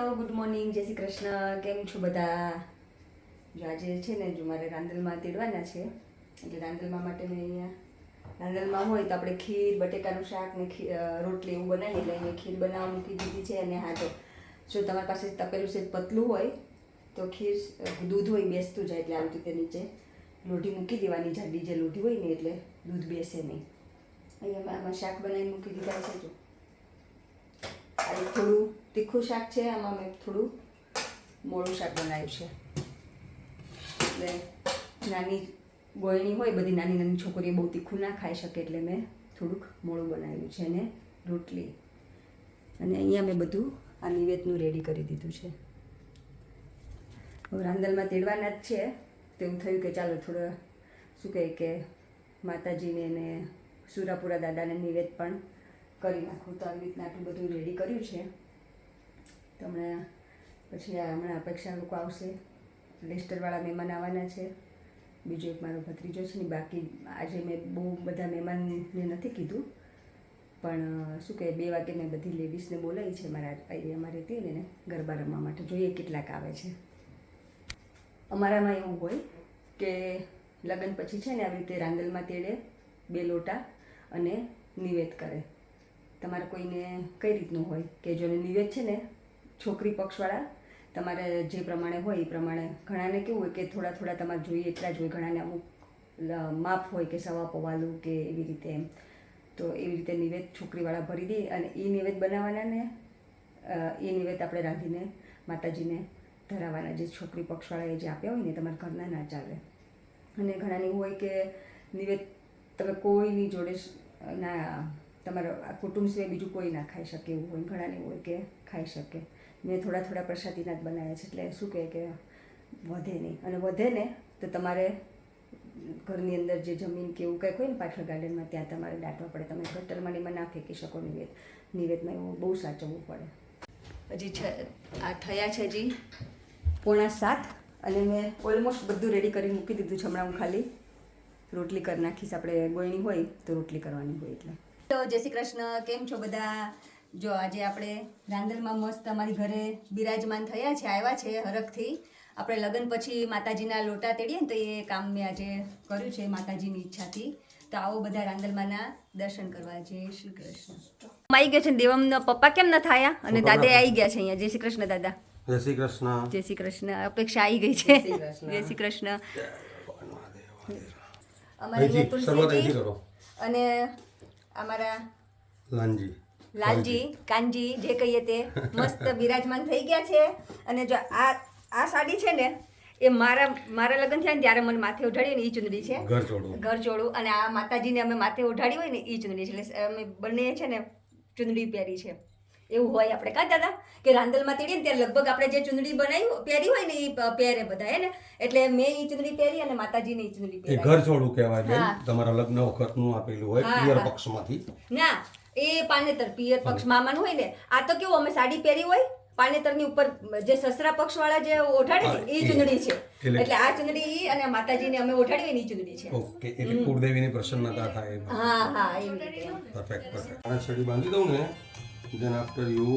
Hello good morning, જય શ્રી કૃષ્ણ. કેમ છો બધા? જો આજે છે ને, જો મારે રાંદલમાં તેડવાના છે, એટલે રાંદલમાં માટે મેં અહીંયા રાંદલમાં હોય તો આપણે ખીર, બટેકાનું શાક ને રોટલી એવું બનાવીએ, એટલે અહીંયા ખીર બનાવવા મૂકી દીધી છે. અને હા, જો તમારી પાસે તપેલું છે પતલું હોય તો ખીર દૂધ હોય બેસતું જાય, એટલે આવી રીતે નીચે લોઢી મૂકી દેવાની, જાડી જે લોઢી હોય ને, એટલે દૂધ બેસે નહીં. અહીંયા આમાં શાક બનાવીને મૂકી દીધા છે. જો આ થોડું તીખું શાક છે, આમાં મેં થોડું મોળું શાક બનાવ્યું છે. એટલે નાની ગોળણી હોય, બધી નાની નાની છોકરીઓ બહુ તીખું ના ખાઈ શકે, એટલે મેં થોડુંક મોળું બનાવ્યું છે. અને રોટલી, અને અહીંયા મેં બધું આ નિવેદનું રેડી કરી દીધું છે. હવે રાંદલમાં તેડવાના જ છે, તેવું થયું કે ચાલો થોડું શું કહે કે માતાજીને ને સુરાપુરા દાદાને નિવેદ પણ કરી નાખું. તો આવી રીતના આટલું બધું રેડી કર્યું છે. તો હમણાં પછી હમણાં અપેક્ષા લોકો આવશે, લેસ્ટરવાળા મહેમાન આવવાના છે. બીજો એક મારો ભત્રીજો છે ને, બાકી આજે મેં બહુ બધા મહેમાનને નથી કીધું, પણ શું કહે 2 વાગે મેં બધી લેડીઝને બોલાવી છે મારા અમારે હતી ને ગરબા રમવા માટે. જોઈએ કેટલાક આવે છે. અમારામાં એવું હોય કે લગ્ન પછી છે ને આવી રીતે રાંદલમાં તેડે 2 લોટા અને નિવેદ કરે. તમારે કોઈને કઈ રીતનું હોય કે જો નિવેદ છે ને, છોકરી પક્ષવાળા તમારે જે પ્રમાણે હોય એ પ્રમાણે. ઘણાને કેવું હોય કે થોડા થોડા તમારે જોઈએ એટલા જ હોય, ઘણાને અમુક માપ હોય કે સવા પવાલું કે એવી રીતે એમ. તો એવી રીતે નિવેદ છોકરીવાળા ભરી દે, અને એ નિવેદ બનાવવાના ને એ નિવેદ આપણે રાંધીને માતાજીને ધરાવવાના. જે છોકરી પક્ષવાળાએ જે આપ્યા હોય ને, તમારા ઘરના ના ચાલે. અને ઘણાને એવું હોય કે નિવેદ તમે કોઈની જોડે ના, તમારા કુટુંબ સિવાય બીજું કોઈ ના ખાઈ શકે એવું હોય. ઘણાને એવું હોય કે ખાઈ શકે. મેં થોડા થોડા પ્રસાદીના જ બનાવ્યા છે, એટલે શું કહે કે વધે નહીં. અને વધે ને તો તમારે ઘરની અંદર જે જમીન કે એવું કંઈક હોય ને પાછળ ગાર્ડનમાં, ત્યાં તમારે દાટવા પડે. તમે ગટરમાં એમાં ના ફેંકી શકો નિવેદમાં, એવું બહુ સાચવવું પડે. હજી આ થયા છે હજી 6:45, અને મેં ઓલમોસ્ટ બધું રેડી કરી મૂકી દીધું છે. હમણાં હું ખાલી રોટલી કરી નાખીશ. આપણે ગોળણી હોય તો રોટલી કરવાની હોય એટલે. તો જય શ્રી કૃષ્ણ, કેમ છો બધા? જો આજે આપણે રાંદલમાં મસ્ત અમારી ઘરે બિરાજમાન થયા છે, આવ્યા છે હરખથી. આપણે લગ્ન પછી માતાજીના લોટા તેડીએ ને, તો એ કામ મેં આજે કર્યું છે માતાજીની ઈચ્છાથી. તો આવો બધા રાંદલમાંના દર્શન કરવા. જય શ્રી કૃષ્ણ. આવી ગયા છે દેવમના પપ્પા, કેમ ન થયા? અને દાદા આવી ગયા છે અહીંયા. જય શ્રી કૃષ્ણ દાદા. જય શ્રી કૃષ્ણ. જય શ્રી કૃષ્ણ. અપેક્ષા આવી ગઈ છે. જય શ્રી કૃષ્ણ. અમારી તુલસીજી અને અમારા લાલજી કાનજી જે કહીએ તે મસ્ત બિરાજમાન થઈ ગયા છે. અને જો આ સાડી છે ને, એ મારા લગ્ન થયા ને ત્યારે મને માથે ઓઢાડી ને એ ચુંદડી છે, ઘરચોળું. અને આ માતાજીને અમે માથે ઓઢાડી હોય ને એ ચુંદડી છે. એટલે અમે બંને છે ને ચુંદડી પહેરી છે. એવું હોય આપણે કા દાદા કે રાંદલમાં તેડીએ ને ત્યારે લગભગ આપણે જે ચુંદડી પહેરી હોય ને એ પહેરે બધા, હે ને? એટલે મેં એ ચુંદડી પહેરી અને માતાજીને એ ચુંદડી પહેરી. ઘરચોળું કહેવાય બેન. તમારા લગ્ન વખતનું આપેલું હોય પિયર પક્ષમાંથી. ના, એ પાનેતર પિયર પક્ષ મામાનું હોય ને. આ તો કેવું અમે સાડી પહેરી હોય, પાનેતરની ઉપર જે સસરા પક્ષ વાળા જે ઓઢાડે ને એ ચુંદડી છે. એટલે આ ચુંદડી અને માતાજીને અમે ઓઢાડી હોય ને એ ચુંદડી છે. ઓકે, એટલે કુળદેવીની પ્રસન્નતા થાય. હા, એવી રીતે. પરફેક્ટ. અને છડી બાંધી દઉં ને, then after you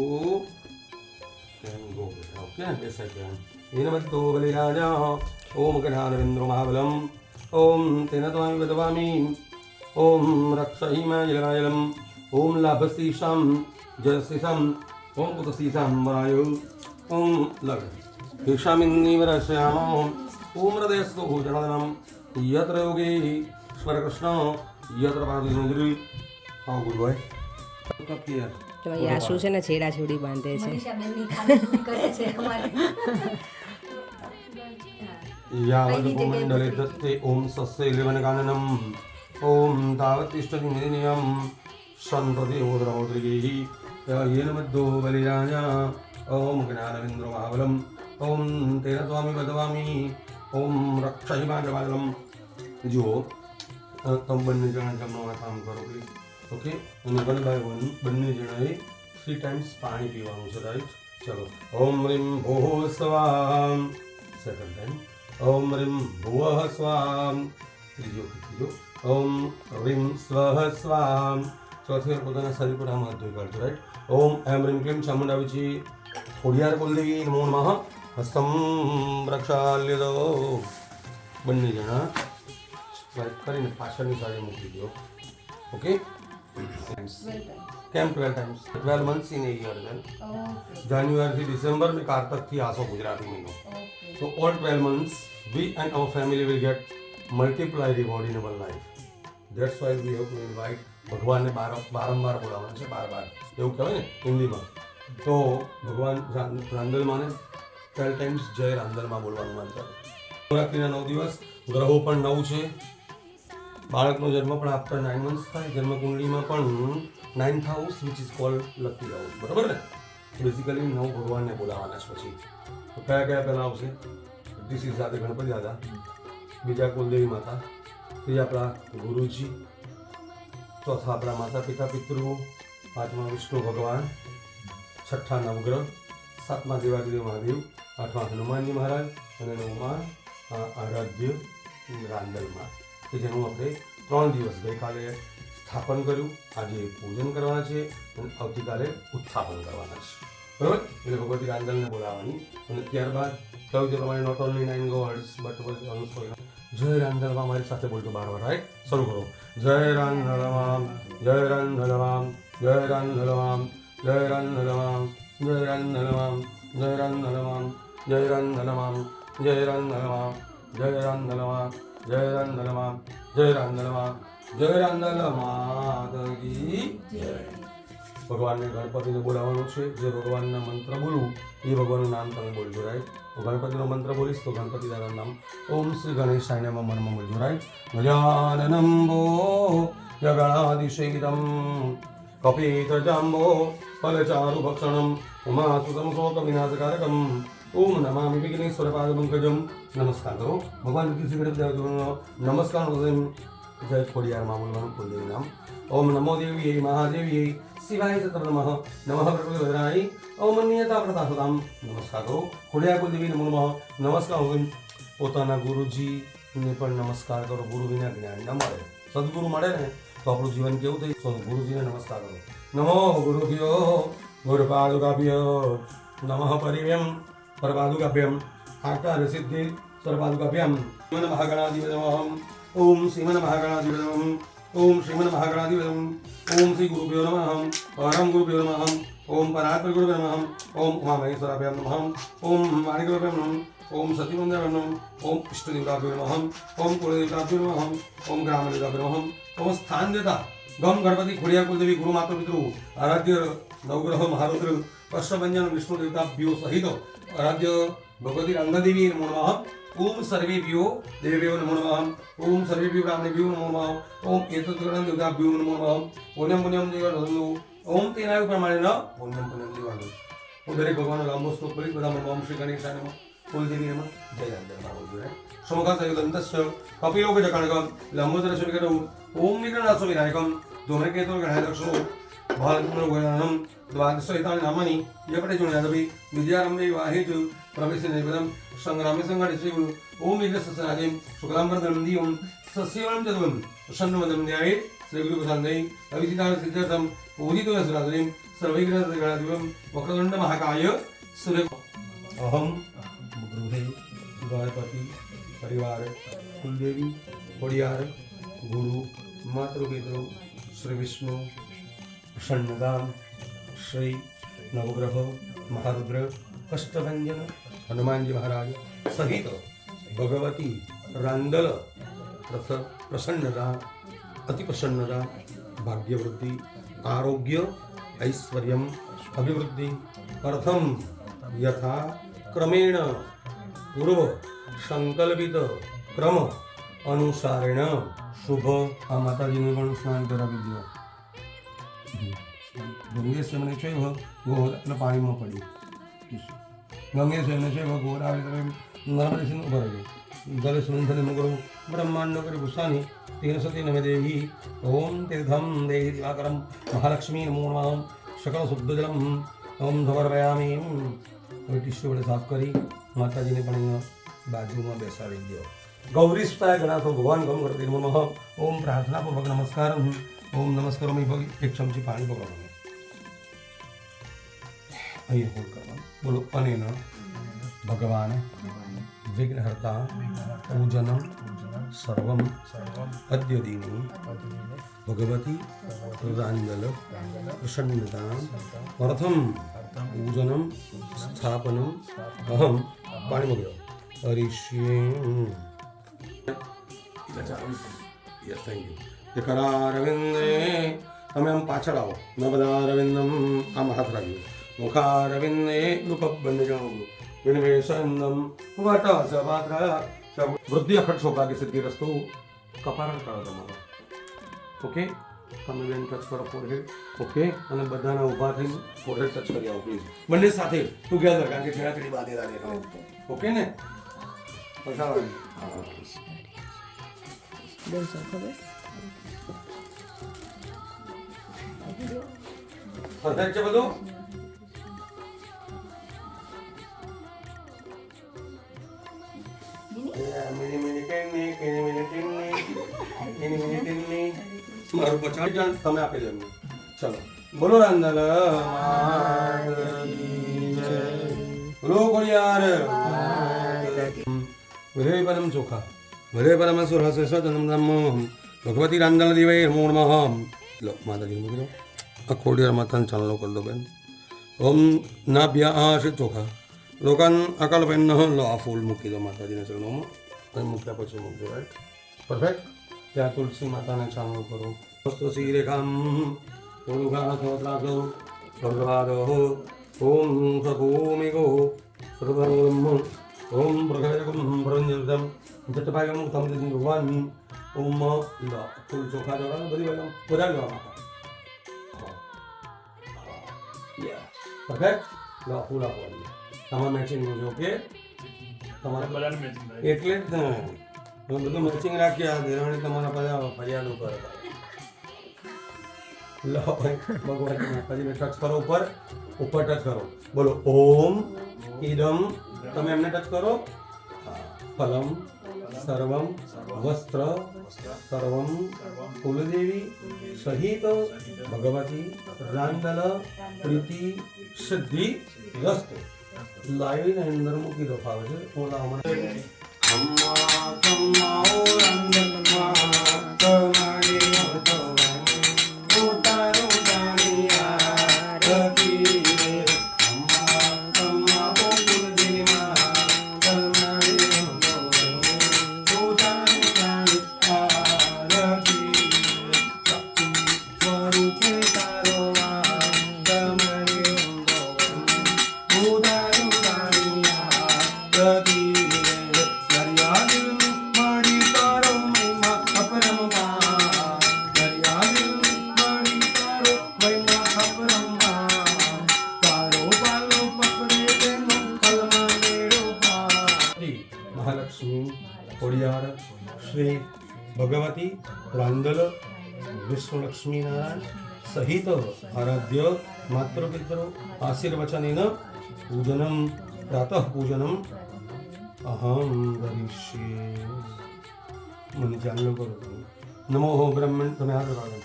can go. Okay, બેસાઈ ગયા. હીનમત્તો બલિરાજા ઓમ ગણાનવેન્દ્ર મહાબલમ ઓમ તેન ત્વામિ વદવામિ ઓમ રક્ષહિમાજલમાજલમ ઓમ લાભસીષામ જયસીષામ ઓમ પુતસીષામ મરાયો ઓમ લગ ભીષામિન્નિવરશ્યામો ઓમ હૃદયસ્તુ જનદનમ યત્ર યોગી ઈશ્વર કૃષ્ણ યત્ર પાર્વતી. હા ગુરુભાઈ. તો આ શું છે ને, છેડા છોડી બાંધે છે. યાવદુપમંડલે દત્તે ઓમ સસ્યૈર્વનકાનનમ ઓમ તાવતિષ્ઠનિર્નિયમ સંતતિ ઓદ્રૌદ્રિગૈ યેન મદ્દો બલિરાજા ઓમ જ્ઞાનવેન્દ્ર મહાબલમ ઓમ તેન ત્વામિ વદવામિ ઓમ રક્ષહિમાજલમ. જુઓ, તમે બંને જણા જમવા કામ કરો પ્લીઝ. ઓકે, અને 1 by 1 બંને જણાએ 3 times પાણી પીવાનું છે, રાઈટ? ચલો. ઓમ રીમ ભૂઃ સ્વામ. Second time. ઓમ રીમ ભુવઃ સ્વામ. ત્રીજો. ઓમ રીમ સ્વઃ સ્વામ. ચોથી વાર પોતાના શરીર પર આમ હાથ ધોઈ કાઢજો, રાઈટ? ઓમ એમ રીમ ક્લીમ ચામુંડા વિચી ખોડિયાર કુલદેવી નમો નમઃ હસ્તમ પ્રક્ષાલ્ય દો. બંને જણા સ્વાઈપ કરીને પાછળની સાઈડે મૂકી દો. ઓકે. કેમ 12 times? 12 months in a year then. જાન્યુઆરીથી ડિસેમ્બર ને કારતકથી આસો ગુજરાતી મહિનો. So all 12 months we and our family will get multiply reward in our life. That's why we have to invite ભગવાનને બારંવાર બોલાવવાના છે, બાર એવું કહેવાય ને હિન્દીમાં. તો ભગવાન રાંદલમાને 12 times જય રાંદલમાં બોલવાનું માનતા. નવરાત્રિના 9 દિવસ, ગ્રહો પણ 9 છે. બાળકનો જન્મ પણ આફ્ટર 9 months થાય. જન્મકુંડળીમાં પણ 9th house which is called lucky house. બરાબર ને? બેઝિકલી 9 ભગવાનને બોલાવવાના છે. પછી તો કયા પહેલાં આવશે? ઋષિ સાથે ગણપતિ દાદા, બીજા કુલદેવી માતા, ત્રીજા આપણા ગુરુજી, ચોથા આપણા માતા પિતા પિતૃઓ, પાંચમા વિષ્ણુ ભગવાન, છઠ્ઠા નવગ્રહ, સાતમા દેવાદેવ મહાદેવ, આઠમા હનુમાનજી મહારાજ અને નવમા આરાધ્ય રાંદલમાં, કે જેનું આપણે 3 દિવસ ગઈકાલે સ્થાપન કર્યું, આજે પૂજન કરવાના છે અને આવતીકાલે ઉત્થાપન કરવાના છે. બરાબર? એટલે ભગવતી રાંદલને બોલાવવાની. અને ત્યારબાદ કહ્યું છે પ્રમાણે not only 9 gods but also જય રાંદલમાં મારી સાથે બોલજો 12 વાર. રાઈટ? શરૂ કરો. જય રાંદલમાં, જય રાંદલમાં, જય રાંદલમાં, જય રાંદલમાં, જય રાંદલમાં, જય રાંદલમાં, જય રાંદલમાં, જય રાંદલમાં, જય રાંદલમાં, જય રાંદલમાં, જય રાંદલમાં, જય રાંદલમાં. ભગવાનને ગણપતિને બોલાવવાનું છે. જે ભગવાનના મંત્ર બોલું એ ભગવાનનું નામ તમે બોલજો. રાઈટ? ગણપતિનો મંત્ર બોલીશ તો ગણપતિ દાદાનું નામ ઓમ શ્રી ગણેશાય નમઃ મનમાં બોલજો. રાઈટ? ગજાનનમ ભો જગણાદિશેદમ કપિતજાંબો ફલચારુ ભક્ષણમ ઉમાસુતમ શોક વિનાશકારકમ ઓમ નમામિ વિઘ્નેશ્વર પાદપંકજમ. નમસ્કાર કરો ભગવાન ઋષિ ગણપતિ. નમસ્કાર જય ખોડિયારમાં બોલવાનું કુલદેવી નામ. ઓમ નમો દેવીએ મહાદેવીએ શિવાય સત્ર નમઃ નમઃ પ્રકૃતિવદનાય ઓમ અન્યતા પ્રતાસતામ. નમસ્કાર કરો ખોડિયાર કુલદેવી નમો નમઃ. નમસ્કાર કરો પોતાના ગુરુજીને પણ નમસ્કાર કરો. ગુરુ વિના જ્ઞાન ન મળે. સદગુરુ મળે ને તો આપણું જીવન કેવું થઈ? ગુરુજીને નમસ્કાર કરો. નમો ગુરુભ્યો ગુરુપાદુકાભ્યો નમઃ પરિવ્યમ પરપાદુકાભ્યમ આકાર સિદ્ધિ સ્વરપાદુકાભ્યમ. શ્રીમન મહાગણાધિપતયઃ ઓમ શ્રીમન મહાગણાધિપતયઃ ઓમ શ્રીમન મહાગણાધિપતયઃ ઓમ શ્રી ગુરુભ્યો નમઃ પરમ ગુરુભ્યો નમઃ ઓમ પરાત્પર ગુરુભ્યો નમઃ ઓમ ઉમામહેશ્વરાભ્યામ નમઃ ઓમ માણિકભ્યામ નમઃ ઓમ સતીમંદરાભ્યામ નમઃ ઓમ ઇષ્ટદેવતાભ્યો નમઃ ઓમ કુળદેવતાભ્યો નમઃ ઓમ ગ્રામદેવતાભ્યો નમઃ ઓમ સ્થાન દેતા ગમ ગણપતિ ખોડિયાર કુલદેવી ગુરુ માતા પિતૃ આરાધ્ય નવગ્રહ મહારુદ્ર કષ્ટભંજન વિષ્ણુ દેવતાભ્યો સહિત આરાધ્ય ભગવતી રાંદાદેવી નમો નમઃ. ઓમ સર્વેભ્યો દેવેભ્યો નમો નમઃ. ઓમ સર્વેભ્યો બ્રાહ્મણેભ્યો નમો નમઃ. ઓમ એતત્ગણ દેવતાભ્યો નમો નમઃ. પુણ્યમ પુણ્યમ દેવાદો. ઓમ તેના પ્રમાણે ન પુણ્યમ પુણ્યમ દેવાદો. હું દરેક ભગવાનનો લાંબો શ્લોક બોલીશ. બધા ઓમ શ્રી ગણેશાય નમઃ કુલદેવી નમઃ જય રાંદલમાં બોલજો. સમુખાસયુદંતસ્ય કપિલોક જકણકમ લંબોદર શિવકરમ ઓમ વિઘ્નનાશો વિનાયકમ ધૂમ્રકેતો ગણાયદક્ષો ભાલચંદ્રગોયાનમ દ્વાદશહિતાनि નામાनि યપટે ચુણ્યાદભి વિદ્યારંભે વાહેતુ પ્રવેશે નૈવદમ સંગ્રામે સંઘર્ષેવ ઓમ વિઘ્નસસનાદિમ શુક્લાંબરધરમ દીવમ સસ્યવરમ ચતુર્મ પ્રસન્નવદમ ન્યાયે શ્રી ગુરુ પ્રસાદૈ અવિચિતાન સિદ્ધાર્થમ પૂજિતો યસરાદિમ સર્વૈગ્રહગણાધિપમ વક્રતુંડ મહાકાય સૂર્ય. અહમ ગૃહે ગણપતિ પરિવાર કુલદેવી ખોડિયાર ગુરુ માતૃપિતૃ શ્રી વિષ્ણુ પ્રસન્નદામ શ્રી નવગ્રહ મહારુદ્ર કષ્ટભંજન હનુમાનજી મહારાજ સહિત ભગવતી રાંદલ પ્રસન્નતા અતિ પ્રસન્નતા ભાગ્યવૃદ્ધિ આરોગ્ય ઐશ્વર્યમ અભિવૃદ્ધિ અર્થમ યથા ક્રમેણ પૂર્વ સંકલ્પિત ક્રમ અનુસારેણ શુભ. આ માતાજીને પણ સ્નાન કરાવી દો. ગંગેશ્વરને છે ગોળ પાણીમાં પડ્યું. ગંગેશ્વરને છે ગોળ આવે તમે નર્મદે સિંહ ઉભા રહ્યો ગલે સુંદરે મુગરો બ્રહ્માંડ કરી ભૂષાની તેન સતી નમે દેવી ઓમ તીર્થમ દેહી દિવાકરમ મહાલક્ષ્મી નમો નમઃ સકળ શુદ્ધ જલમ ઓમ સમર્પયામિ. હવે ટીસ્યુ વડે સાફ કરી માતાજીને પણ અહીંયા બાજુમાં બેસાડી દો. ગૌરી સુતાય ગણાતો ભગવાન ગમ કરતી નમો નમઃ. ઓમ પ્રાર્થનાપૂર્વક નમસ્કાર. ઓમ નમસ્કારો એક ચમચી પાણી પકડો. અહીંયા હોલ્ડ કરવાનું. બોલો અનેન ભગવાન વિઘ્નહર્તા પૂજનમ સર્વમ અદ્યદીની ભગવતી રાંદલ પ્રસન્નતા અર્થમ પૂજનમ સ્થાપનમ અહમ પાણીમાં ગયો હરિષ્યે. Yes thank you. કરારવિંદે તમે આમ પાછળ આવો. નવદારવિંદમ આમ હાથ રાખ્યો. મુખારવિંદે રૂપબંધ જણો વિનિવેશનમ વટ સપાત્ર વૃદ્ધિ અખંડ સૌભાગ્ય સિદ્ધિ રસ્તો કપારણ કરો તમારો. ઓકે તમે બેન ટચ કરો ફોરહેડ. ઓકે અને બધાના ઊભા થઈને ફોરહેડ ટચ કરી આવો પ્લીઝ. બંને સાથે ટુગેધર કારણ કે છેડાછેડી બાંધેલા છે. ઓકે ને પછાડવાની. બેન સરખો બેસ. પરફેક્ટ છે બધું. મારું 50 જણ તમે આપી દો એમને. ચલો બોલો રાંદલ બોલો કોળિયાર વિરે પરમ ચોખા વિરે પરમ સુરહસે સદનમ બ્રહ્મ ભગવતી રાંદલ દેવે નમો નમઃ. લો માતાજી મૂકી દો. આ ખોડિયાર માતાને ચાલનો કરી દો બેન. ઓમ નાભ્યા છે ચોખા લોકાન અકાલ બેન લો આ ફૂલ મૂકી દો માતાજીના ચરણોમાં. અને મૂક્યા પછી મૂકજો. Right perfect. ત્યાં તુલસી માતાને ચાલનો કરો. વસ્તુ શ્રી રેખામ ઓલુઘાથોત્રાગો સ્વર્ગવાદો ઓમ સભૂમિગો સર્વબ્રહ્મ ઓમ પ્રગયકમ પ્રંજમ જટભાગમ તમ ભગવાન ઓમ લો ફૂલ ચોખા જોડાનો બધી બાજુ બધા લેવામાં. પરફેક્ટ. લો ફૂલ આપવાનું તમારે મેચિંગ છે. ઓકે તમારે બધાને મેચિંગ એટલે જ ને તમે બધું મેચિંગ રાખ્યા. દેરાણી તમારા બધા ફરિયાદ ઉપર. લો ભગવાન માતાજીને ટચ કરો. ઉપર ટચ કરો. બોલો ઓમ ઈદમ. તમે એમને ટચ કરો. ફલમ સર્વમ વસ્ત્ર સર્વમ કુલદેવી સહિત ભગવતી રાંદલ પ્રીતિ સિદ્ધિ રસ્તો. લાવીને અંદર મૂકી દો. ફાવે છે ઓલા હમણાં અમ્મા કમ્મા ઓ રાંદલમાં તમારે ઉતારો દાણિયા રતી રે. અમ્મા કમ્મા ઓ કુલદેવીમાં તમારે ઉતારો દાણિયા રતી રે. સ્વરૂપે તારો તમારે ઉતારો દાણિયા રતી ખોડિયાર શ્રી ભગવતી રાંદલ વિષ્ણુલક્ષ્મી નારાયણ સહિત આરાધ્ય માતૃપિતૃ આશીર્વચનેન પૂજનમ પ્રાતઃ પૂજનમ અહમ કરીષ્યે. મને ચાલુ કરો. નમો બ્રહ્મણ. તમે હાથ લગાવો.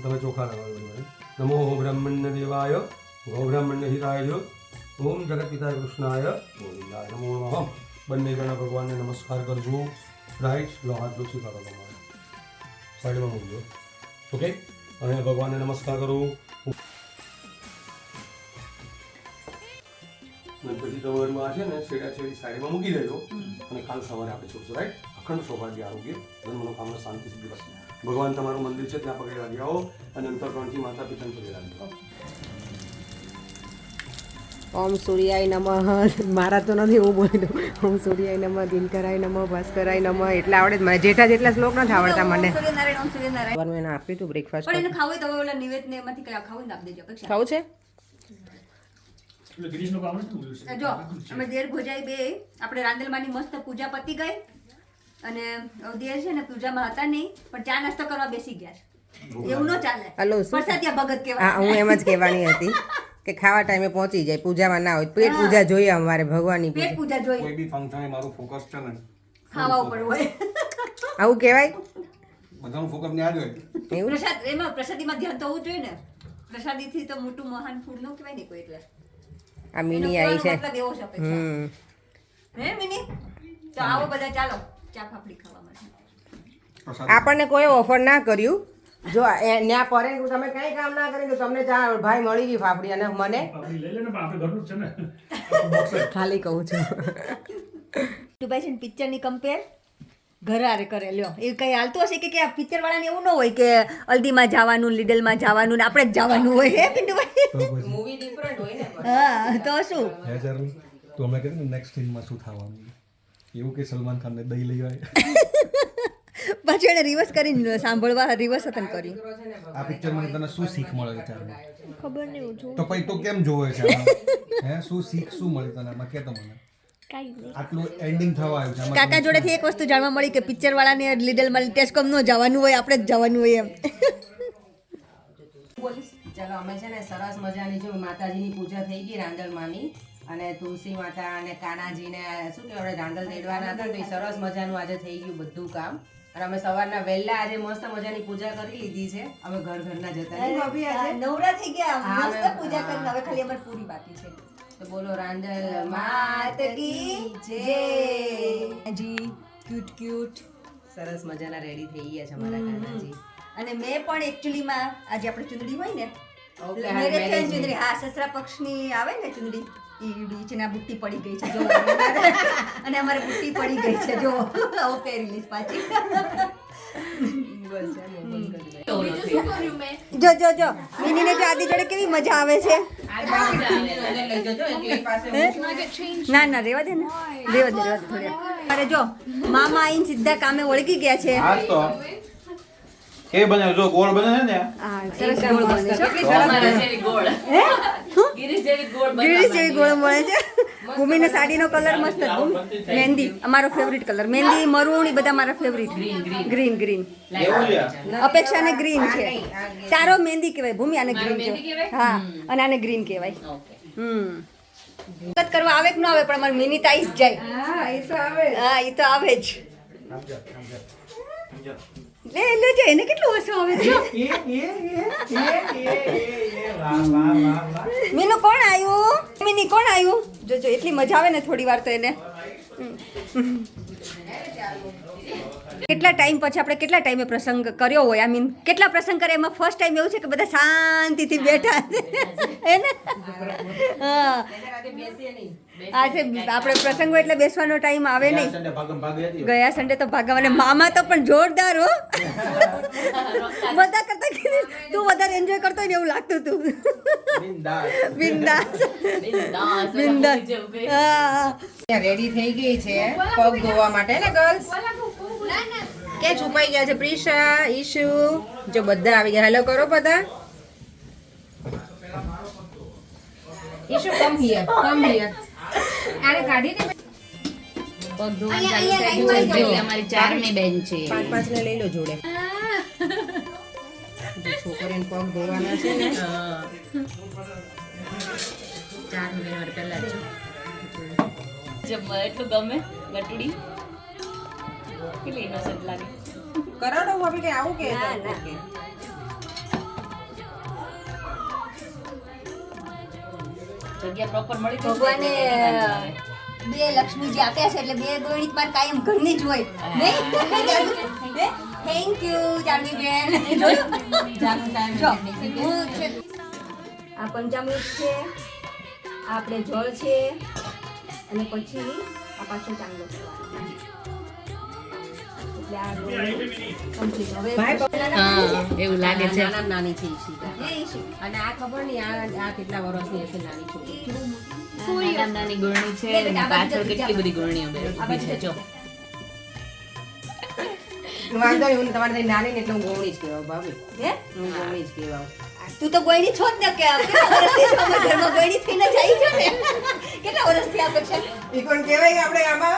તમે ચોખા લગાવો. નમો બ્રહ્મણ્ય દેવાય ગૌબ્રહ્મણ્ય હિતાય ઓમ જગત પિતાય કૃષ્ણાય ગોવિંદાય નમો નમઃ. બંને જણા ભગવાનને નમસ્કાર કરજો. રાઈટ. લો હાથ લૂછી કરો. તમારે સાઈડમાં મૂકજો. ઓકે અને ભગવાનને નમસ્કાર કરો. પછી તમારું આ છે ને છેડા છેડી સાઈડમાં મૂકી દેજો અને કાલ સવારે આપણે છોડશું. રાઈટ. અખંડ સૌભાગ્ય આરોગ્ય અને મનોકામના શાંતિ સિદ્ધિ બસ. ભગવાન તમારું મંદિર છે ત્યાં પગે લાગી આવો અને અંતરકરણથી માતા પિતાને પગે લાગી આવો. ઓમ સૂર્યાય નમઃ. મારા તો નથી એવું બોલ્યું. ઓમ સૂર્યાય નમઃ, દિનકરાય નમઃ, ભાસ્કરાય નમઃ. એટલે આવડે જ મને. જેઠા જેટલા શ્લોક નથી આવડતા મને. સૂર્યનારાયણ ઓમ સૂર્યનારાયણ. સવારમાં એને આપ્યું હતું બ્રેકફાસ્ટ. પણ એને ખાવું હોય તો હવે ઓલા નિવેદને એમાંથી કઈ ખાવું ને આપી દેજો. અપેક્ષા ખાવું છે? જો અમે દેર ભોજાઈ બે આપણે રાંદલમાની મસ્ત પૂજા પતી ગઈ અને દેર છે ને પૂજામાં હતા નહીં પણ ચા નાસ્તો કરવા બેસી ગયા. એવું ન ચાલે. હલો શું? પરસાદિયા ભગત કહેવાય. હા હું એમ જ કહેવાની હતી કે ખાવા ટાઈમે પહોંચી જાય. પૂજામાં ના હોય. પેટ પૂજા જોઈએ અમારે. ભગવાનની પેટ પૂજા જોઈએ. કોઈ બી ફંક્શન મારું ફોકસ છે ને ખાવા ઉપર હોય. આવું કહેવાય. બધાનું ફોકસ ત્યાં જ હોય. એવું પ્રસાદ એમાં પ્રસાદીમાં ધ્યાન તો હોવું જોઈએ ને. પ્રસાદીથી તો મોટું મહાન ફૂડ ન કહેવાય ને કોઈ. એટલે આ મિની આવી છે. મતલબ એવો જ અપેક્ષા. હે મિની? તો આવો બધા ચાલો ચા ફાફડી ખાવા માટે. આપણને કોઈ ઓફર ના કર્યું. જો ત્યાં પરે તમે કઈ કામ ના કર્યું તો તમને ચા ભાઈ મળી ગઈ ફાફડી અને મને ખાલી કહું છું. ભાઈ છે ને પિક્ચરની કમ્પેર ઘર આરે કરે લ્યો એ કઈ હાલતું હશે કે આ પિક્ચર વાળાને એવું ન હોય કે હલ્દીમાં જવાનું લીડલમાં જવાનું ને આપણે જ જવાનું હોય હે પિન્ટુભાઈ મૂવી ડિફરન્ટ હોય ને. હા તો શું તો અમે કીધું ને નેક્સ્ટ સીનમાં શું થવાનું એવું કે સલમાન ખાનને દહીં લઈ આવે પાછું એને રિવર્સ કરીને સાંભળવા રિવર્સ હતું કર્યું. આ પિક્ચરમાં તને શું શીખ મળે છે ખબર નહીં હું તો પછી તો કેમ જોવે છે હે શું શીખ શું મળી તને આમાં કે મને આટલું એન્ડિંગ થવા આવ્યું છે આમાં કાકા જોડેથી એક વસ્તુ જાણવા મળી કે પિક્ચર વાળાને લીડલમાં ટેસ્કોમ નો જવાનું હોય આપણે જ જવાનું હોય એમ. ચાલો અમે છે ને સરસ મજાની જો માતાજીની પૂજા થઈ ગઈ રાંદલમાંની અને તુલસી માતા અને કાનાજીને શું કહેવાય રાંદલ તેડવાના હતા તો એ સરસ મજાનું આજે થઈ ગયું બધું કામ અને અમે સવારના વહેલા આજે મસ્ત મજાની પૂજા કરી લીધી છે. અમે ઘરના જતા નહીં ભાભી આજે નવરા થઈ ગયા હા, મસ્ત અમે- પૂજા કરીને હવે ખાલી અમારે પૂરી બાકી છે. તો બોલો રાંદલ માત કી જય. જી ક્યુટ ક્યુટ સરસ મજાના રેડી થઈ ગયા છે અમારા કાનાજી. અને મેં પણ એકચ્યુઅલીમાં આજે આપણે ચૂંદડી હોય ને Okay, મેરે હા, ત્યાં marriage ચૂંદડી હા સસરા પક્ષની આવે ને ચૂંદડી ઈ બીચના બુટ્ટી પડી ગઈ છે જો અને અમારે બુટ્ટી પડી ગઈ છે જો હવે પહેરી લઈશ પાછી બસ એમ open કરી દે. જો જો જો મિનીને જો આદિ જોડે કેવી મજા આવે છે. અને લઈ જજો એટલે એ પાસે ના ના રેવા દે ને રેવા દે થોડી અરે જો મામા આઈને સીધા કામે વળગી ગયા છે. આજ તો કે બને જો ગોળ બને છે ને હા સરસ ગોળ બને છે. કેટલી સરસ હે ગિરીશ જેવી ગોળ મળે છે. ભૂમિને સાડીનો કલર મસ્ત હતો. મહેંદી અમારો ફેવરિટ કલર મહેંદી મરૂન એ બધા મારા ફેવરિટ ગ્રીન ગ્રીન એવું છે અપેક્ષાને ગ્રીન છે. તારો મહેંદી કહેવાય ભૂમિ આને ગ્રીન કહેવાય. હા અને આને ગ્રીન કહેવાય. મદદ કરવા આવે કે ન આવે પણ અમારી મિની તો આવી જ જાય. હા એ તો આવે જ. લે જો એને કેટલું હસવું આવે છે. મીનુ કોણ આવ્યું મિની કોણ આવ્યું જો એટલી મજા આવે ને થોડી વાર તો એને કેટલા ટાઈમ પછી આપણે કેટલા ટાઈમે પ્રસંગ કર્યો હોય આઈ મીન કેટલા પ્રસંગ કરે એમાં ફર્સ્ટ ટાઈમ એવું છે કે બધા શાંતિથી બેઠા હે ને હા આજે આપણે પ્રસંગ હોય એટલે બેસવાનો ટાઈમ આવે નહીં. સંડે ભાગમ ભાગ હતી ગયા સન્ડે તો ભાગવા અને મામા તો પણ જોરદાર હો બધા કરતા તું વધારે એન્જોય કરતો હોય ને એવું લાગતું હતું. બિંદાસ બિંદાસ હા રેડી થઈ ગઈ છે પગ ધોવા માટે ને ગર્લ્સ કે છુપાઈ ગયા છે પ્રિશા ઈશુ જો બધા આવી ગયા હેલો કરો બધા ઈશુ કમ હિયર આને કાઢી દે પગ ધોવાનું ચાલુ થઈ ગયું છે. જો અમારી 4 ની બેન છે. પાંચ ને લઈ લો જોડે જો છોકરીને પગ ધોવાના છે ને 4 ની બેન મારે પહેલા જ છે. એટલું ગમે ગટુડી કેટલી ઇનોસન્ટ લાગે. કરાડો ભાભી કે આવું કે ના, ના. ઓકે. જગ્યા પ્રોપર મળી ગઈ. ભગવાને બે લક્ષ્મીજી આપ્યા છે એટલે બે ગોળીત માર કાયમ ઘરની જ હોય નહીં થેન્ક યુ જાનવી બેન જો હું છે આ પંચામૃત છે આપણે જળ છે અને પછી આ પાછો ચાંદલો કરવાનો. એટલે આ કમ્પ્લીટ હવે હા એવું લાગે છે. નાના નાની છે ઈશિતા એ issue. અને આ ખબર નહીં આ કેટલા વર્ષની હશે નાની છોકરી નાની નાની ગુરણી છે અને પાછળ કેટલી બધી ગુરણીઓ બેઠી છે. જો વાંધો નહીં હું તમારે ત્યાં નાની ને એટલે હું ગોવણી જ કહેવાઉં ભાભી હે હું ગોવણી જ કહેવાઉં તું તો ગોયડી છો જ ને કે કેટલા વર્ષથી છો અમારા ઘરમાં ગોયડી થઈને જાય છો ને કેટલા વર્ષથી આપે છે ઈ કોણ કહેવાય આપણે આમાં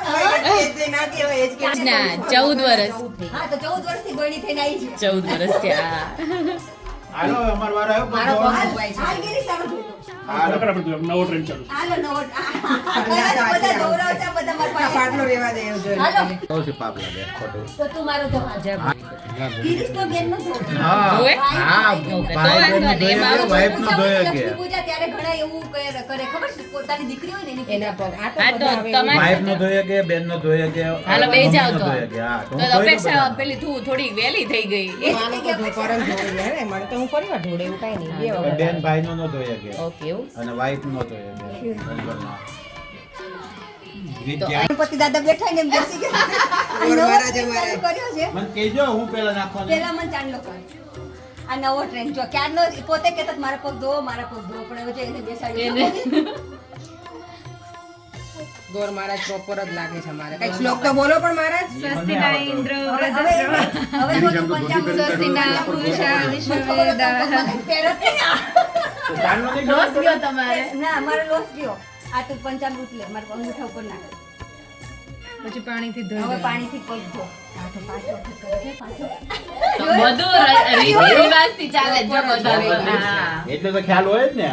એજ ના કહેવાય એજ કે ના 14 વર્ષ હા તો 14 વર્ષથી ગોયડી થઈને આવી છે 14 વર્ષ છે. હા હાલો અમાર વારો આવ્યો મારો પગ પગ ધોવાનો. ધોવાય છે હાલ ગીરી સારું જોઈ લો. હાલો. નવો ટ્રેન્ડ ચાલુ હાલો નવો બધા દોરાવતા બધા મારા પાસે. પાટલો રેવા દે એવું જોઈએ હાલો સૌથી પાપ લાગે ખોટું તો તું મારો જવાબ હા, ગિરીશ તો બેન નો ધોવે. ધોવે? હા ભાઈ બહેનનો ધોઈ શકે, વાઈફનો ધોઈ શકે. લક્ષ્મી પૂજા ત્યારે ઘણા એવું કરે ખબર છે, પોતાની દીકરી હોય ને એની એના પૂજા. પગ આ તો હા, તો બધા હવે તમારે- વાઈફનો ધોઈ શકે, બેનનો ધોઈ શકે, હાલો, બે જાઓ મમ્મીનો તો. ધોઈ શકે. હા, તો તો હું ધોઈ દઉં અપેક્ષા બધાને. પેલી તું થોડી વહેલી થઈ ગઈ માનો તો પરમ ધોઈ લે હે મને તો હું ફરી વાર ધોડે એવું કાંઈ નહીં બે પણ વખત બેન ભાઈનો ન ધોઈ શકે ઓકે એવું અને વાઈફ નો ધોઈ શકે હસબન્ડનો. ગણપતિ દાદા બેઠા ને એમ બેસી ગયા. આ નવો મારા trend જમારે. ચાલુ કર્યો છે. મને કહેજો હું પેલા નાખવાનું. પેલા મને ચાંદલો કર. આ નવો ટ્રેન્ડ જો ક્યારનો પોતે કહેતા હતા, મારા પગ ધોવો મારા પગ ધોવો, પણ હવે જો એને બેસાડી ગોર મહારાજ પ્રોપર જ લાગે છે મારે કઈ શ્લોક તો બોલો પણ મહારાજ સ્વસ્તિના ઇન્દ્ર હવે બધું પંચામૃત સ્વસ્તિના પુરુષા વિશ્વવેદાઃ. પહેરત નહીં આ. તો ચાંદલો નહીં લોસ ગયો તમારે ના મારો લોસ ગયો. આ તું પંચામૃત લે, મારા અંગૂઠા ઉપર નાખ. પછી પાણીથી હવે પાણીથી પગ ધો. આ તો 5 વખત કરે છે, 5 વખત. બધું રીતિ રિવાજથી ચાલે જ જો બધું. હા. એટલે તો ખ્યાલ હોય જ ને.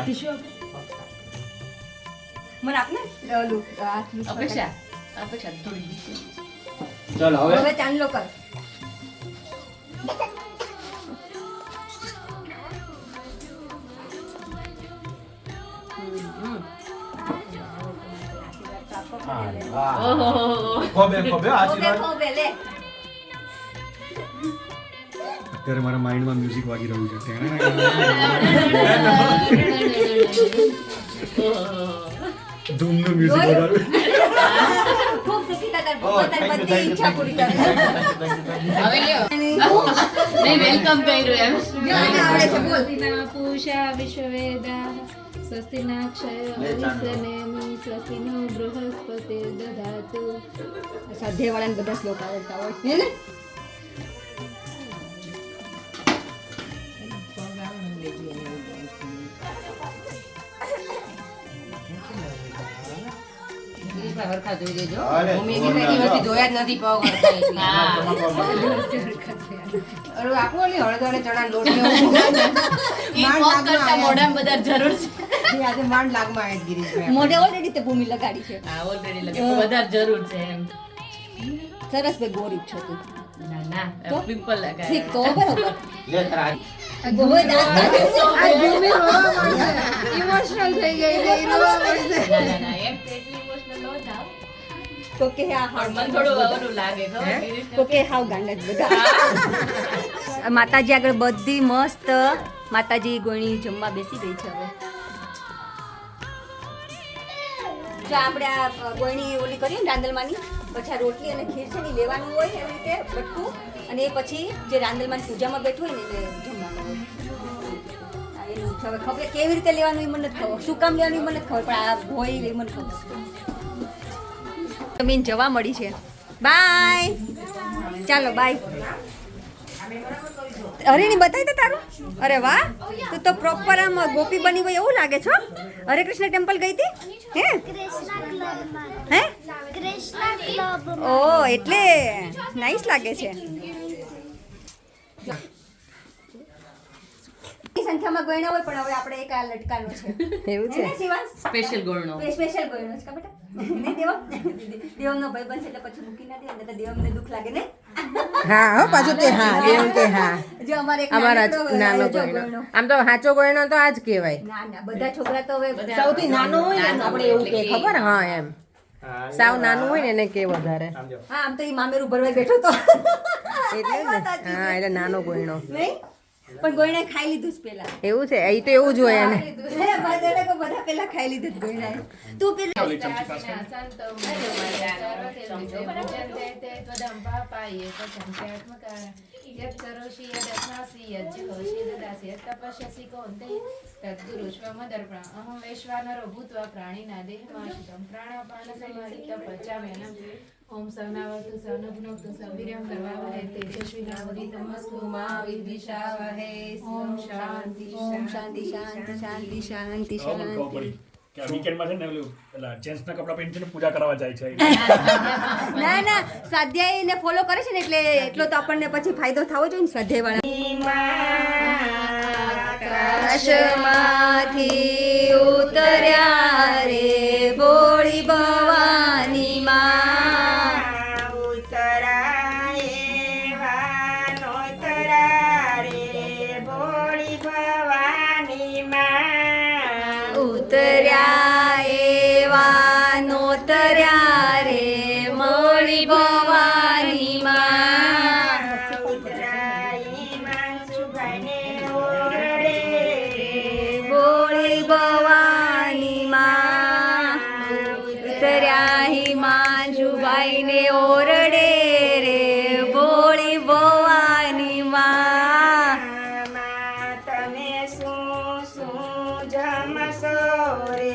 મને આપને ઓલું હાથનું અપેક્ષા અપેક્ષા થોડી બીજી. ચાલો હવે હવે ચાંદલો કર. હા, વાહ. ઓહો. ખોબે ખોબે ખોબે આશીર્વાદ. ખોબે લે. અત્યારે મારા માઇન્ડમાં મ્યુઝિક વાગી રહ્યું છે ધૂમનું મ્યુઝિક વગાડું. ખૂબ સુખી થા તાર ભગવાન તારી બધી ઈચ્છા પૂરી કરે. હવે લ્યો નહીં વેલકમ કર્યું એમ આને આવડે છે બોલ. સ્વસ્તિના પૂષા વિશ્વવેદાઃ સ્વસ્તિના ક્ષયવરિષ્ઠનેમિ સ્વસ્તિનો બૃહસ્પતિ દધાતુ. સાધ્યવાળાને બધા શ્લોક આવડતા હોય હે ને? ગિરીશભાઈ હરખા ધોઈ દેજો અરે, મમ્મીએ કીધું એટલી વસ્તી ધોયા જ નથી પગ હરખા એટલે. હા અરે આપો ઓલી હળદર અને ચણા લોટ ને એવું હોય ને. ઈ કોક કરતા મોઢામાં બધા જરૂર છે એ આજે માંડ લાગમાં આવે છે ગિરીશભાઈ. મોઢે ઓલરેડી તે ભૂમિ લગાડી છે. હા ઓલરેડી લગે વધારે જરૂર છે એમ સરસ ભાઈ ગોરી જ છો તું. ના ના પિમ્પલ લગાય ઠીક તો બરોબર. લે તારા ગોવે દાંત ઇમોશનલ થઈ ગઈ છે રોવા મળશે. ના ના ના એમ તો એટલી ઇમોશનલ ન થાવ તો કે આ પણ મને થોડું અવરું લાગે ખબર ગિરીશને તો કે હાવ ગાંડા જ બધા. માતાજી આગળ બધી મસ્ત માતાજી ગોણી જમવા બેસી ગઈ છે હવે. જો આપણે આ ગોણી ઓલી કરીએ ને રાંદલમાની, પછી આ રોટલી અને ખીર છે ને ઈ લેવાનું હોય એવી રીતે બટકું, અને એ પછી જે રાંદલમાની પૂજામાં બેઠું હોય ને એને જમવાનું હોય. હા, એનું છે. હવે ખબર કેવી રીતે લેવાનું એ મને નથી ખબર, શું કામ લેવાનું એ મને નથી ખબર, પણ આ હોય એ મને ખબર છે. જમીન જવા મળી છે. બાય. ચાલો બાય. હરિણી બતાવી દે તારું. અરે વાહ, તું તો પ્રોપર આમ ગોપી બની હોય એવું લાગે છો. હરે કૃષ્ણ ટેમ્પલ ગઈ હતી હે? હે? ઓ એટલે નાઈસ લાગે છે. સંખ્યામાં ગયણા હોય પણ હવે આપણે એક આ લટકાનો છે એવું છે શિવાંશ સ્પેશિયલ ગોળનો સ્પેશિયલ ગયણો છે કા બેટા નહીં દેવા દેવમનો ભાઈ બનશે એટલે પછી મૂકી ના દે અને તો દેવમને દુઃખ લાગે ને હા હો પાછું તે હા એમ કે હા જો અમારે એક અમારા નાનકડો નાનો જો ગોયણો આમ તો સાચો ગોયણો તો આ જ કહેવાય ના ના બધા છોકરા તો હવે સૌથી નાનો હોય ને આપણે એવું કે ખબર હા એમ સાવ નાનું હોય ને એને કે વધારે હા આમ તો એ મામેરું ભરવા બેઠો તો એટલે જ ને હા એટલે નાનો ગોયણો નહીં પણ ગોયણા ખાઈ લીધું જ પેલા એવું છે એ તો એવું જ હોય એને બધા પેલા ખાઈ લીધું જ ગોયણાએ તું પેલા અહમ વૈશ્વાનરો ભૂત્વા પ્રાણીના દેહમાં પ્રાણાપાન સમાહિત પચામ્યનમ ઓમ સવનાવતુ સવનભ્નોતુ સવીર્યં કરવાવહે તેજસ્વીનાવધિતમસ્તુ મા વિદ્વિષાવહે ઓમ શાંતિ ઓમ શાંતિ શાંતિ શાંતિ શાંતિ ખબર શાંતિ પડી કે આ વીકેન્ડમાં છે ને ઓલું પેલા જેન્ટ્સના કપડાં પહેરીને પૂજા કરવા જાય છે ના ના સ્વાધ્યાય એને ફોલો કરે છે ને એટલે એટલો તો આપણને પછી ફાયદો થવો જોઈએ ને સ્વાધ્યાય આકાશમાંથી ઉતર્યા રે ભોળી ભવાની માં ઉતર્યા રે મોળી ભવાની માં બોળી ભવાની માં ઉતર્યા હિમાંશુભાઈ ને ઓરડે રે બોળી ભવાની માં તમે શું જમશો રે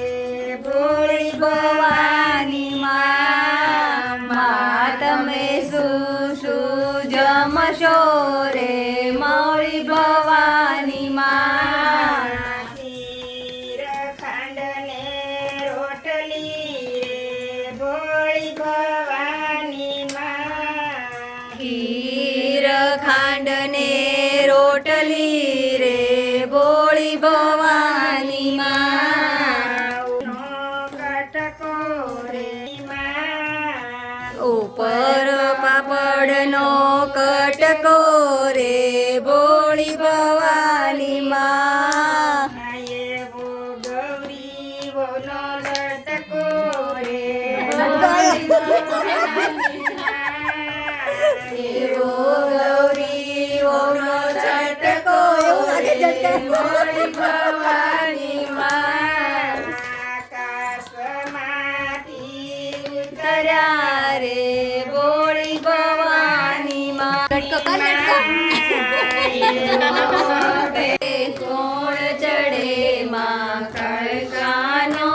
બોળી ભવાની માં તમે શું જમશો રે મોળી ભવાની માં ખીર ખાંડ ને રોટલી રે બોળી ભવાની માં ઉપર પાપડનો કટકો રે બોળી ભવાની માં એવો ગૌરી ઓનો છટકો બોળી ભવાની માં આકાશમાંથી ઉતર્યા રે બોળી ભવાની માં કોણ ચડે માં ખડકાનો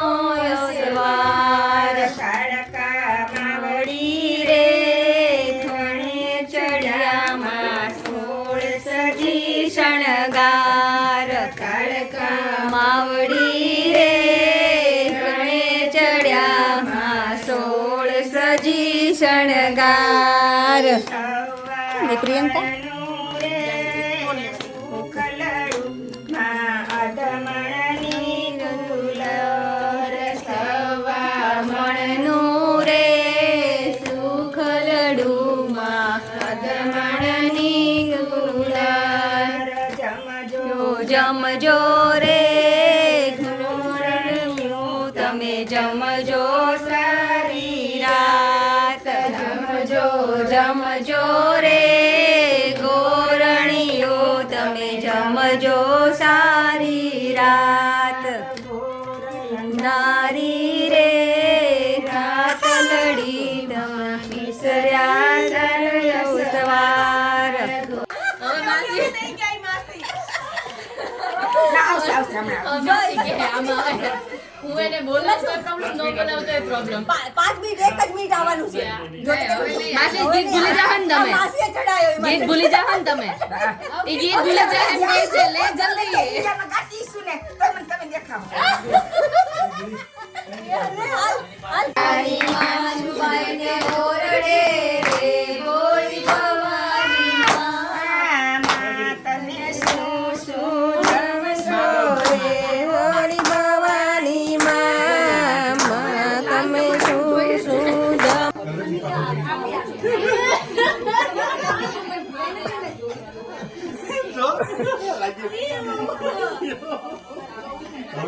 સવાર ખડકામાં વળી રે ધણે ચડ્યા માં 16 સજી શણગાર ખડકામાં વળી રે ધણે ચડ્યા માં 16 સજી શણગાર પ્રિયંકા મણનું રે સુખ લડુમાં અધમણની ગુલાર જમજો રે તમે જમજો સારી રાત જમજો રે ગોરણીઓ તમે જમજો સારી રાત નારી રે રાત લડી તમે મિસર્યા સવાર હું એને બોલું તો પ્રોબ્લેમ નો બોલાવતો એ પ્રોબ્લેમ 5 મિનિટ 1 જ મિનિટ આવવાનું છે માસી ગીત ભૂલી જાવ ને તમે માસીએ ચડાયો ગીત ભૂલી જાવ ને તમે એ ગીત ભૂલી જાય એમ કહે છે લે જલ્દી તમે દેખાવો તારી માંજુભાઈ ને ઓરડે રે બોળી ભવાની માં તમે શું જમશો રે બોળી ભવાની માં તમે શું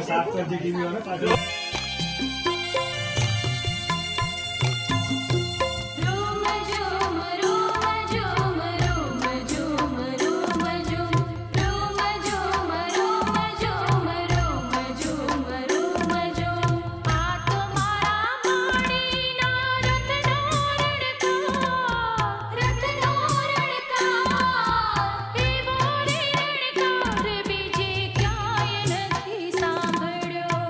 સાફ કરજે ટીવી વાળા પાછળ બીજી ક્યાંય નથી સાંભળ્યો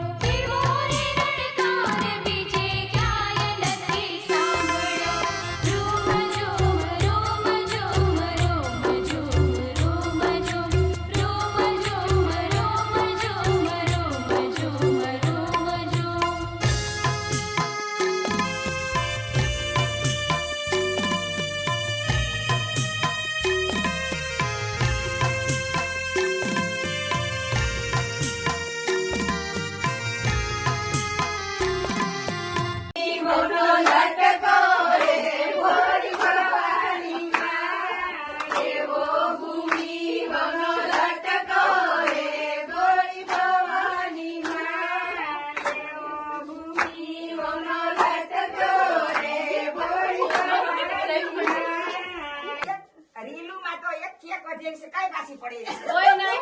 કોઈ નહીં.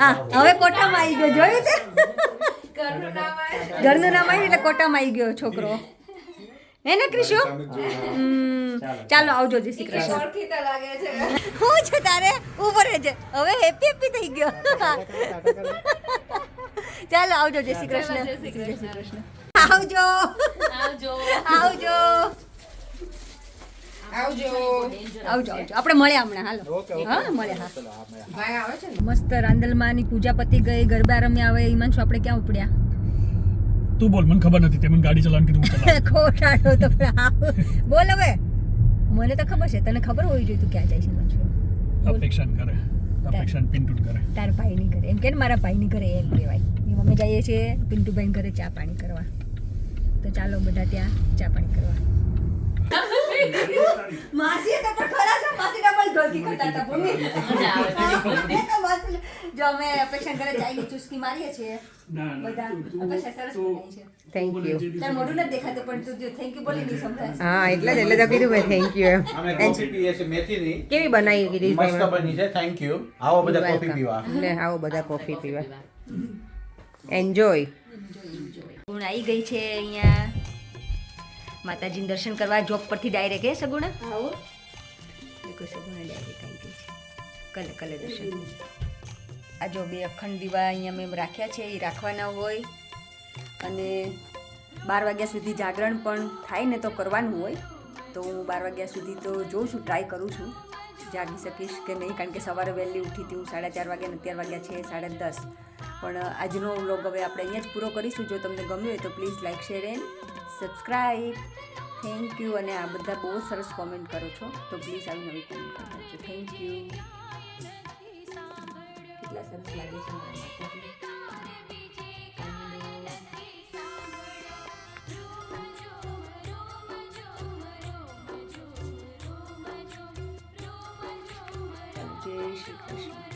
હા હવે કોટામાં આવી ગયો, જોયું છે? ઘરનું નામ આવ્યું એટલે કોટામાં આવી ગયો છોકરો. હે ને ક્રિશુ? ચાલો આવજો, જય શ્રી કૃષ્ણ. શું છે તારે? ઉભો રહેજે, હવે હેપી હેપી થઈ ગયો. ચાલો આવજો, જય શ્રી કૃષ્ણ. જય શ્રી કૃષ્ણ. આવજો આવજો. આવજો આવજો. આવજો આપણે મળ્યા હમણાં. હાલો હા મળ્યા. હા ભાઈ આવે છે ને. મસ્ત રાંદલમાની પૂજા પતી ગઈ, ગરબા રમ્યા. હવે ઈમાંશુ આપણે ક્યાં ઉપડ્યા? તું બોલ, મને ખબર નથી, તે મને ગાડી ચલાવવાનું કીધું, હું ચલાવું. ખોટાડો તો બોલ હવે. મને તો ખબર છે, તને ખબર હોવી જોઈએ તું ક્યાં જાય છે ઈમાંશુ. અપેક્ષા પિન્ટુ કરે. તાર ભાઈની ઘરે, એમ કે ને મારા ભાઈની ઘરે એમ કહેવાય. અમે જઈએ છીએ પિન્ટુભાઈ ઘરે ચા પાણી કરવા. તો ચાલો બધા ત્યાં ચા પાણી કરવા. માસી તો પણ ખરા છે, માસી ડબલ ઢોલકી કરતા હતા ભૂમિ. જો અમે અપેક્ષા ઘરે ચાઈની ચુસ્કી મારીએ છીએ બધા. અપેક્ષા સરસ બનાવી છે. Thank you. તાર મોઢું નથી દેખાતું પણ તું જો થેન્ક યુ બોલી નહીં સંભળાય. હા એટલે તો કીધું ભાઈ થેન્ક યુ એમ. અમે કોફી પીએ છીએ મેથીની. કેવી બનાવી ગિરીશભાઈ? મસ્ત બની છે, થેન્ક યુ. આવો બધા કોફી પીવા. લે આવો બધા કોફી પીવા. એન્જોય. ગુણ આવી ગઈ છે અહીંયા માતાજીને દર્શન કરવા જોબ પરથી ડાયરેક્ટ. હે સગુણા? આવો દેખો, સગુણા ડાયરેક્ટ આવી ગઈ છે. કલે દર્શન. આ જો બે અખંડ દીવા અહીંયા મેં રાખ્યા છે, એ રાખવાના હોય. અને 12 વાગ્યા સુધી જાગરણ પણ થાય ને તો કરવાનું હોય. તો હું 12 વાગ્યા સુધી તો જોઉં છું, ટ્રાય કરું છું જાગી શકીશ કે નહીં. કારણ કે સવારે વહેલી ઉઠી હતી હું 4:30 વાગ્યા ને અત્યારે વાગ્યા છે 10:30. પણ આજનો વ્લોગ હવે આપણે અહીંયા જ પૂરો કરીશું. જો તમને ગમ્યું હોય તો please like, share and subscribe. Thank you. અને આ બધા બહુ સરસ કોમેન્ટ કરો છો, તો પ્લીઝ આવી નવી કોમેન્ટ કરજો. Thank you. કેટલા સરસ લાગે છે મારા માતાજી. જય શ્રી કૃષ્ણ.